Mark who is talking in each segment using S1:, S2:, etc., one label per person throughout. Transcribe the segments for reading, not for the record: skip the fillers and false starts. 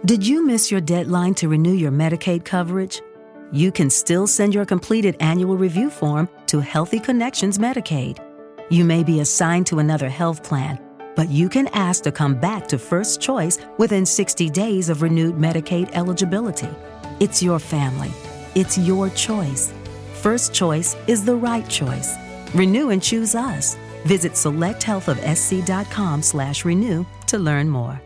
S1: Did you miss your deadline to renew your Medicaid coverage? You can still send your completed annual review form to Healthy Connections Medicaid. You may be assigned to another health plan, but you can ask to come back to First Choice within 60 days of renewed Medicaid eligibility. It's your family. It's your choice. First Choice is the right choice. Renew and choose us. Visit selecthealthofsc.com/renew to learn more.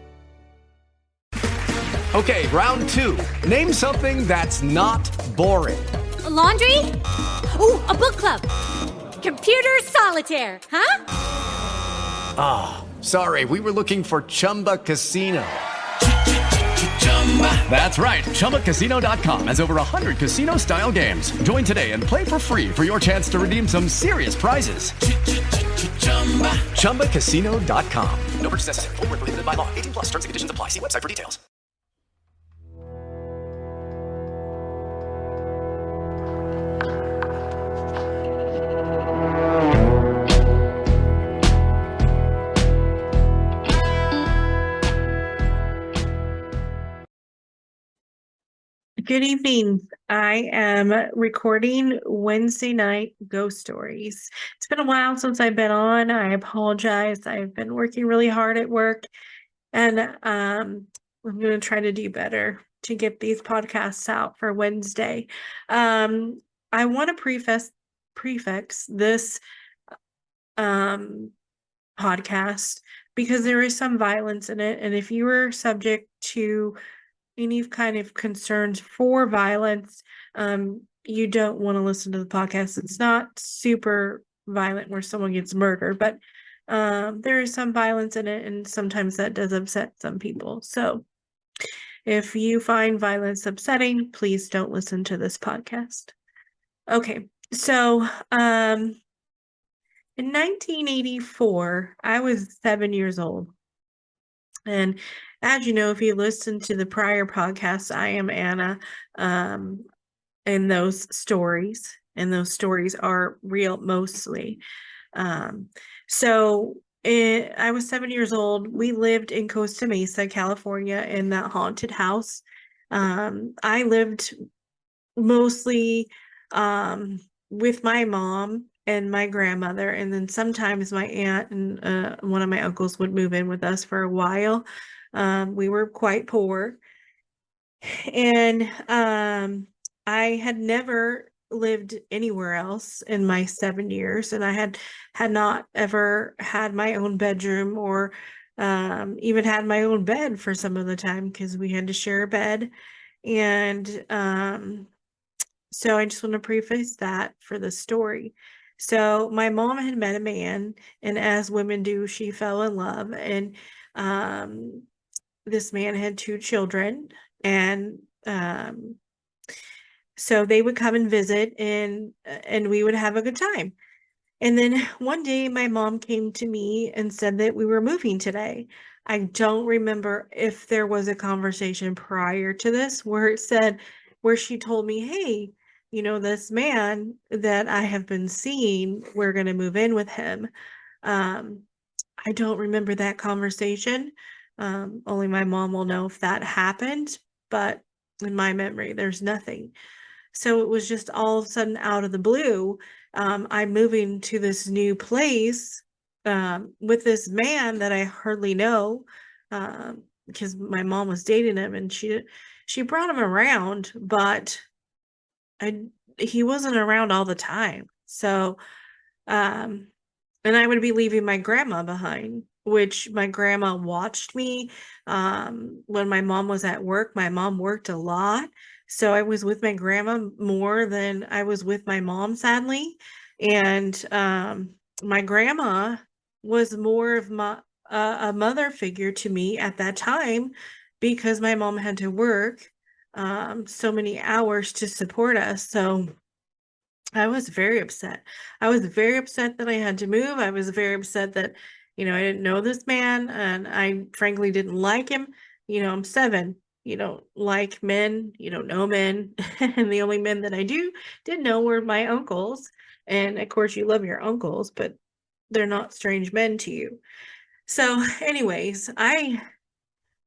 S2: Okay, round two. Name something that's not boring.
S3: A laundry? Ooh, a book club. Computer solitaire, huh?
S2: Ah, sorry, we were looking for Chumba Casino. That's right, ChumbaCasino.com has over 100 casino-style games. Join today and play for free for your chance to redeem some serious prizes. ChumbaCasino.com. No purchase necessary. Void where prohibited by law. 18+ terms and conditions apply. See website for details.
S4: Good evening. I am recording Wednesday night ghost stories. It's been a while since I've been on. I apologize. I've been working really hard at work, and I'm going to try to do better to get these podcasts out for Wednesday. I want to prefix this podcast because there is some violence in it, and if you are subject to any kind of concerns for violence, you don't want to listen to the podcast. It's not super violent where someone gets murdered, but there is some violence in it, and sometimes that does upset some people. So if you find violence upsetting, please don't listen to this podcast. Okay, so in 1984, I was 7 years old. And as you know, if you listen to the prior podcasts, I am Anna, in those stories, and those stories are real mostly. I was 7 years old. We lived in Costa Mesa, California, in that haunted house. I lived mostly with my mom and my grandmother, and then sometimes my aunt and one of my uncles would move in with us for a while. We were quite poor, and I had never lived anywhere else in my 7 years, and I had not ever had my own bedroom or even had my own bed for some of the time because we had to share a bed. And so I just want to preface that for the story. So my mom had met a man, and as women do, she fell in love, and this man had 2 children, and so they would come and visit, and we would have a good time. And then one day my mom came to me and said that we were moving today. I don't remember if there was a conversation prior to this where she told me, hey, this man that I have been seeing, we're going to move in with him. I don't remember that conversation. Only my mom will know if that happened, but in my memory, there's nothing. So it was just all of a sudden out of the blue. I'm moving to this new place with this man that I hardly know, because my mom was dating him, and she brought him around, but he wasn't around all the time. So, and I would be leaving my grandma behind, which my grandma watched me. When my mom was at work, my mom worked a lot. So I was with my grandma more than I was with my mom, sadly. And my grandma was more of a mother figure to me at that time, because my mom had to work so many hours to support us. So I was very upset. I was very upset that I had to move. I was very upset that, I didn't know this man, and I frankly didn't like him. I'm 7. You don't like men, you don't know men. And the only men that I did know were my uncles. And of course you love your uncles, but they're not strange men to you. So anyways, I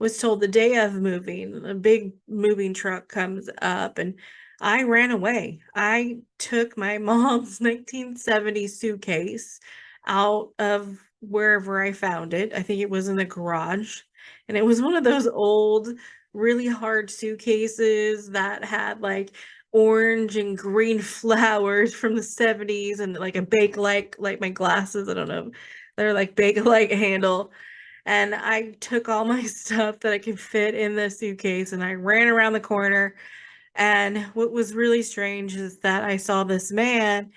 S4: was told the day of moving, a big moving truck comes up, and I ran away. I took my mom's 1970 suitcase out of wherever I found it. I think it was in the garage. And it was one of those old, really hard suitcases that had like orange and green flowers from the 70s and like a Bakelite, like my glasses. I don't know. They're like Bakelite handle. And I took all my stuff that I could fit in the suitcase and I ran around the corner. And what was really strange is that I saw this man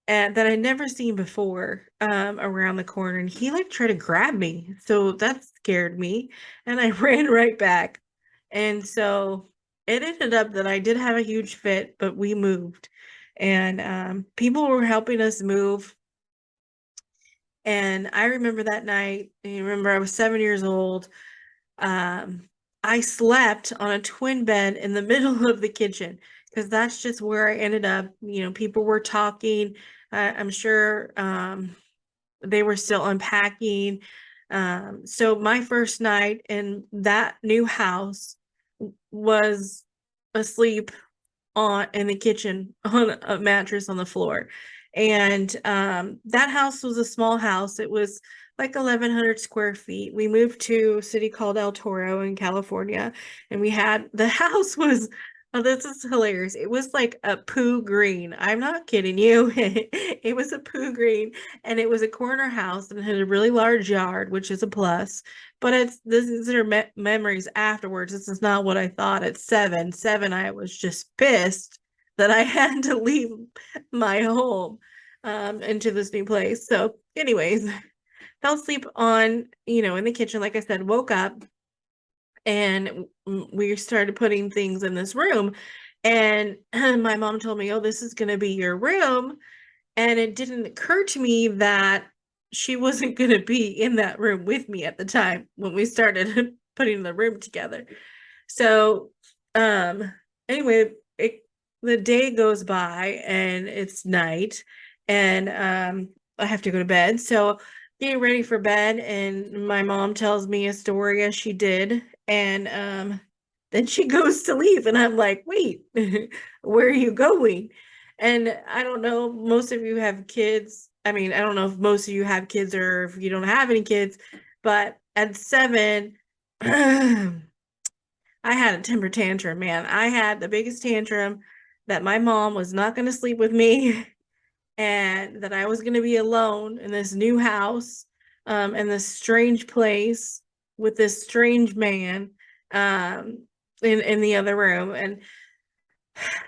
S4: and that I'd never seen before around the corner, and he like tried to grab me. So that scared me, and I ran right back. And so it ended up that I did have a huge fit, but we moved, and people were helping us move. And I remember that night. I remember I was 7 years old. I slept on a twin bed in the middle of the kitchen because that's just where I ended up. People were talking. I'm sure they were still unpacking. So my first night in that new house was asleep in the kitchen on a mattress on the floor. And that house was a small house. It was like 1,100 square feet. We moved to a city called El Toro in California, and the house was, oh, this is hilarious. It was like a poo green. I'm not kidding you. It was a poo green, and it was a corner house and it had a really large yard, which is a plus. But these are memories afterwards. This is not what I thought at 7. I was just pissed that I had to leave my home into this new place. So anyways, fell asleep in the kitchen, like I said, woke up, and we started putting things in this room. And my mom told me, oh, this is going to be your room. And it didn't occur to me that she wasn't going to be in that room with me at the time when we started putting the room together. So anyway, the day goes by and it's night, and I have to go to bed. So getting ready for bed, and my mom tells me a story as she did, and then she goes to leave, and I'm like, wait, where are you going? And I don't know, most of you have kids. I mean, I don't know if most of you have kids or if you don't have any kids, but at 7, I had a temper tantrum, man. I had the biggest tantrum that my mom was not going to sleep with me and that I was going to be alone in this new house, in this strange place with this strange man in the other room. And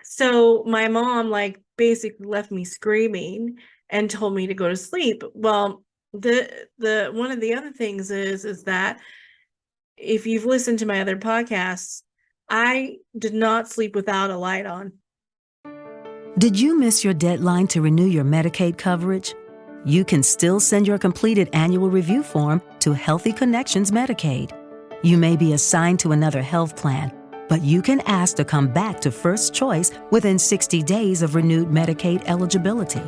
S4: so my mom basically left me screaming and told me to go to sleep. Well, the one of the other things is that if you've listened to my other podcasts, I did not sleep without a light on.
S1: Did you miss your deadline to renew your Medicaid coverage? You can still send your completed annual review form to Healthy Connections Medicaid. You may be assigned to another health plan, but you can ask to come back to First Choice within 60 days of renewed Medicaid eligibility.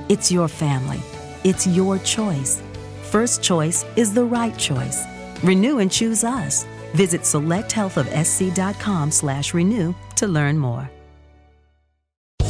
S1: It's your family. It's your choice. First Choice is the right choice. Renew and choose us. Visit selecthealthofsc.com/renew to learn more.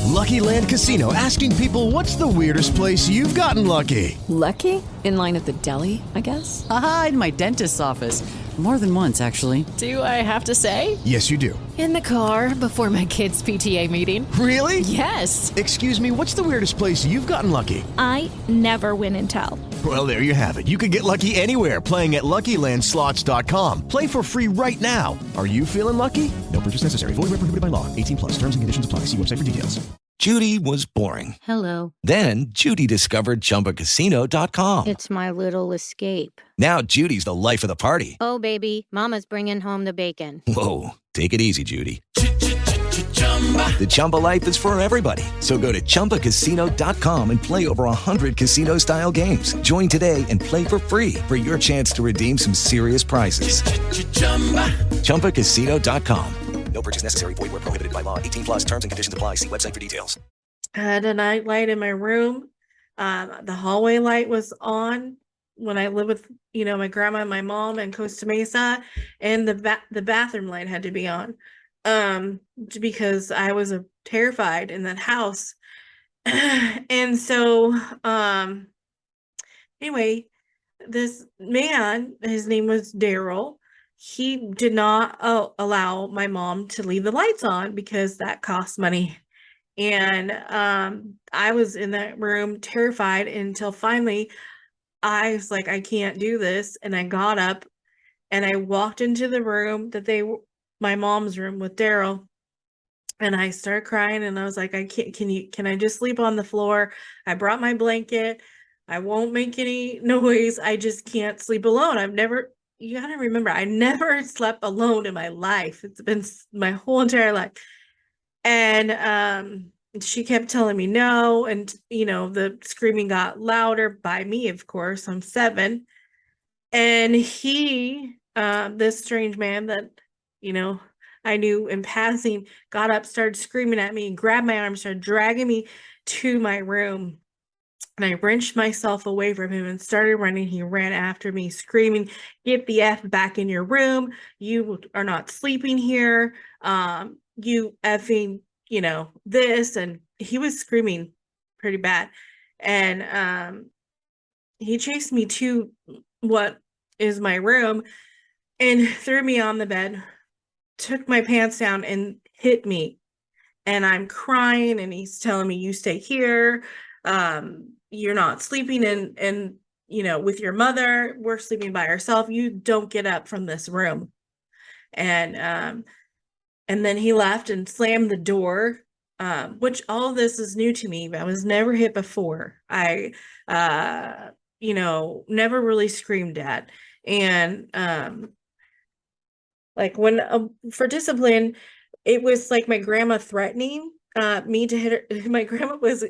S5: Lucky Land Casino, asking people, what's the weirdest place you've gotten lucky?
S6: Lucky? In line at the deli, I guess?
S7: Aha, in my dentist's office. More than once, actually.
S6: Do I have to say?
S5: Yes, you do.
S6: In the car before my kids' PTA meeting.
S5: Really?
S6: Yes.
S5: Excuse me, what's the weirdest place you've gotten lucky?
S8: I never win and tell.
S5: Well, there you have it. You can get lucky anywhere, playing at LuckyLandSlots.com. Play for free right now. Are you feeling lucky? No purchase necessary. Void where prohibited by law. 18+. Terms and conditions apply. See website for details.
S9: Judy was boring.
S8: Hello.
S9: Then Judy discovered ChumbaCasino.com.
S8: It's my little escape.
S9: Now Judy's the life of the party.
S8: Oh, baby, mama's bringing home the bacon.
S9: Whoa, take it easy, Judy. The Chumba life is for everybody. So go to ChumbaCasino.com and play over 100 casino-style games. Join today and play for free for your chance to redeem some serious prizes. ChumbaCasino.com. No purchase necessary. Void where prohibited by law. 18+. Terms and conditions apply. See website for details.
S4: I had a night light in my room. The hallway light was on. when I lived with, my grandma and my mom in Costa Mesa, and the bathroom light had to be on, because I was terrified in that house. And so, anyway, this man, his name was Daryl. He did not allow my mom to leave the lights on because that costs money. And I was in that room terrified until finally I was like, I can't do this. And I got up and I walked into the room my mom's room with Daryl. And I started crying and I was like, I can't, can I just sleep on the floor? I brought my blanket. I won't make any noise. I just can't sleep alone. You gotta remember, I never slept alone in my life. It's been my whole entire life. And she kept telling me no. And, the screaming got louder by me, of course. I'm 7. And this strange man that, I knew in passing, got up, started screaming at me, and grabbed my arm, started dragging me to my room. And I wrenched myself away from him and started running. He ran after me, screaming, "Get the F back in your room. You are not sleeping here. You effing, this." And he was screaming pretty bad. And he chased me to what is my room and threw me on the bed, took my pants down and hit me. And I'm crying and he's telling me, "You stay here. You're not sleeping with your mother. We're sleeping by ourselves. You don't get up from this room." And then he left and slammed the door, which all of this is new to me. I was never hit before. I never really screamed at. And like when for discipline, it was like my grandma threatening me to hit her. My grandma was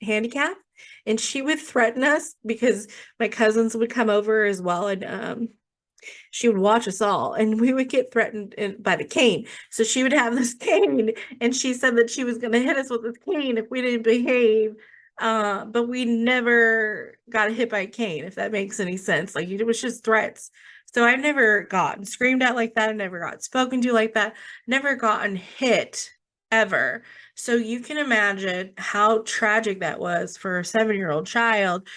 S4: handicapped, and she would threaten us because my cousins would come over as well, and she would watch us all, and we would get threatened by the cane. So she would have this cane, and she said that she was going to hit us with this cane if we didn't behave. But we never got hit by a cane, if that makes any sense. Like, it was just threats. So I've never gotten screamed at like that. I never got spoken to like that. Never gotten hit ever. So you can imagine how tragic that was for a 7-year-old child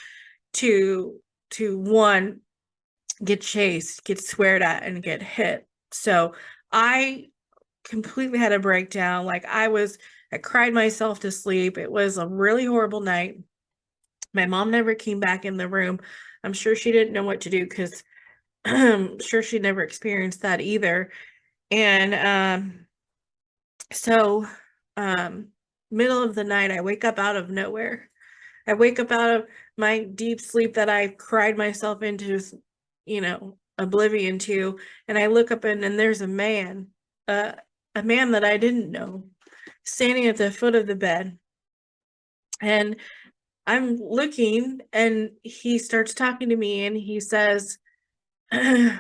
S4: to one, get chased, get sweared at, and get hit. So I completely had a breakdown. Like, I cried myself to sleep. It was a really horrible night. My mom never came back in the room. I'm sure she didn't know what to do because I'm sure she never experienced that either. And so middle of the night, I wake up out of nowhere. I wake up out of my deep sleep that I cried myself into, oblivion to, and I look up and there's a man that I didn't know, standing at the foot of the bed. And I'm looking, and he starts talking to me, and he says,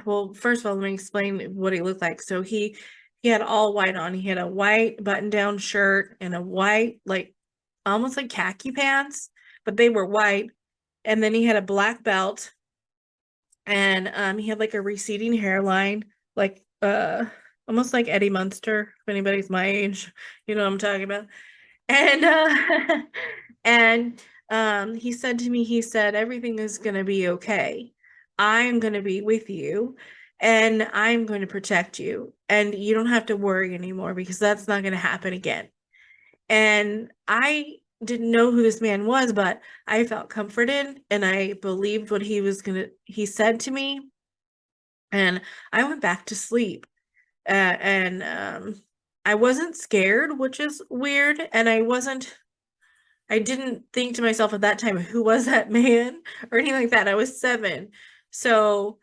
S4: well, first of all, let me explain what he looked like. So he had all white on. He had a white button-down shirt and a white, like, almost like khaki pants, but they were white. And then he had a black belt, and he had like a receding hairline, like almost like Eddie Munster, if anybody's my age, you know what I'm talking about. And and he said to me, he said, "Everything is going to be okay. I'm going to be with you, and I'm going to protect you, and you don't have to worry anymore because that's not going to happen again." And I didn't know who this man was, but I felt comforted, and I believed what he said to me. And I went back to sleep. And I wasn't scared, which is weird. And I didn't think to myself at that time, who was that man or anything like that. I was 7. So,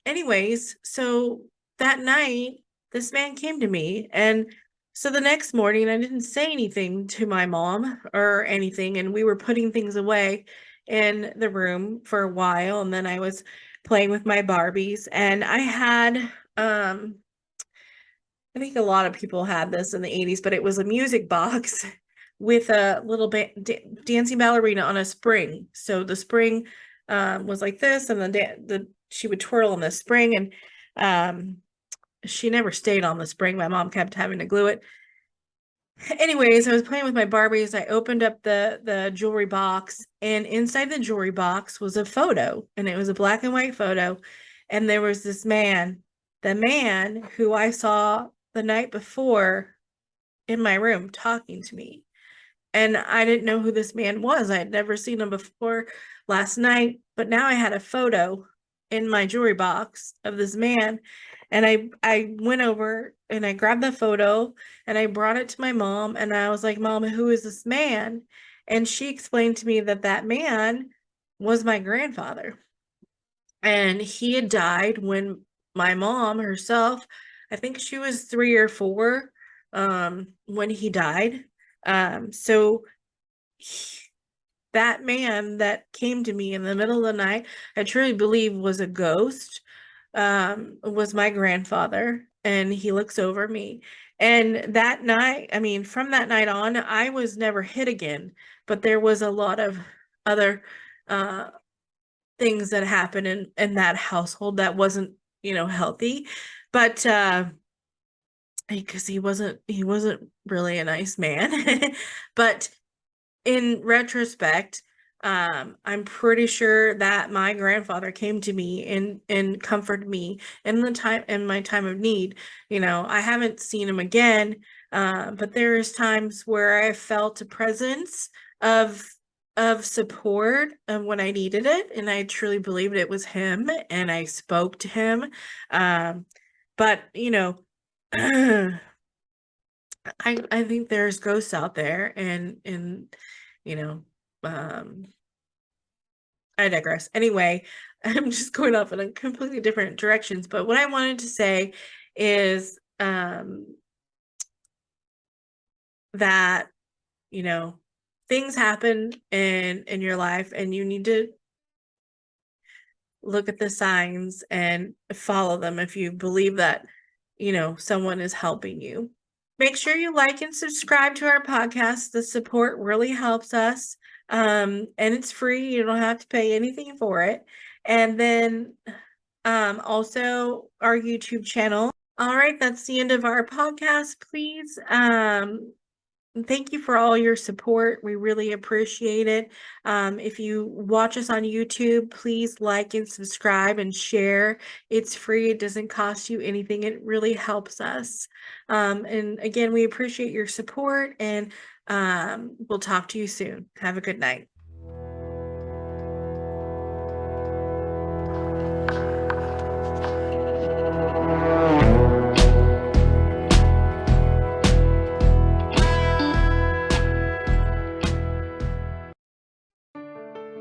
S4: anyways, so that night, this man came to me, and so the next morning, I didn't say anything to my mom or anything, and we were putting things away in the room for a while, and then I was playing with my Barbies, and I had, I think a lot of people had this in the 80s, but it was a music box with a little dancing ballerina on a spring. So the spring was like this, and she would twirl on the spring, and she never stayed on the spring. My mom kept having to glue it. Anyways, I was playing with my Barbies. I opened up the jewelry box, and inside the jewelry box was a photo, and it was a black and white photo. And there was this man, the man who I saw the night before in my room talking to me. And I didn't know who this man was. I had never seen him before last night, but now I had a photo in my jewelry box of this man. And I went over and I grabbed the photo and I brought it to my mom, and I was like, Mom, who is this man? And she explained to me that man was my grandfather. And he had died when my mom herself, I think she was 3 or 4, when he died. So that man that came to me in the middle of the night, I truly believe was a ghost, was my grandfather, and he looks over me. And that night, I mean, from that night on, I was never hit again, but there was a lot of other things that happened in that household that wasn't, healthy. But because he wasn't really a nice man. But in retrospect, I'm pretty sure that my grandfather came to me and comforted me in my time of need. I haven't seen him again, but there's times where I felt a presence of support when I needed it, and I truly believed it was him, and I spoke to him. But I think there's ghosts out there, and I digress. Anyway, I'm just going off in a completely different directions, but what I wanted to say is that things happen in your life, and you need to look at the signs and follow them if you believe that someone is helping you. Make sure you like and subscribe to our podcast. The support really helps us. And it's free. You don't have to pay anything for it. And then also our YouTube channel. All right, that's the end of our podcast. Please thank you for all your support. We really appreciate it. If you watch us on YouTube, please like and subscribe and share. It's free. It doesn't cost you anything. It really helps us. And again, we appreciate your support, and we'll talk to you soon. Have a good night.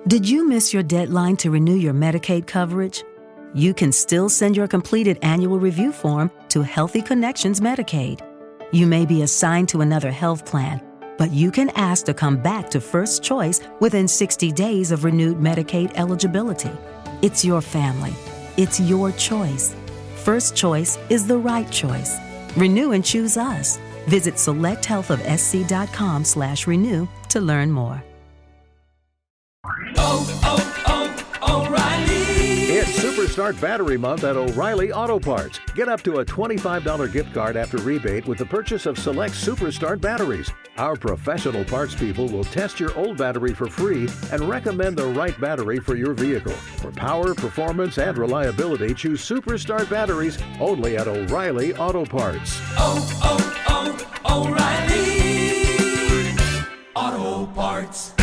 S1: Did you miss your deadline to renew your Medicaid coverage? You can still send your completed annual review form to Healthy Connections Medicaid. You may be assigned to another health plan, but you can ask to come back to First Choice within 60 days of renewed Medicaid eligibility. It's your family. It's your choice. First Choice is the right choice. Renew and choose us. Visit selecthealthofsc.com/renew to learn more.
S10: O'Reilly! It's Superstart Battery Month at O'Reilly Auto Parts. Get up to a $25 gift card after rebate with the purchase of select Superstart batteries. Our professional parts people will test your old battery for free and recommend the right battery for your vehicle. For power, performance, and reliability, choose Superstart batteries only at O'Reilly Auto Parts. O'Reilly Auto Parts.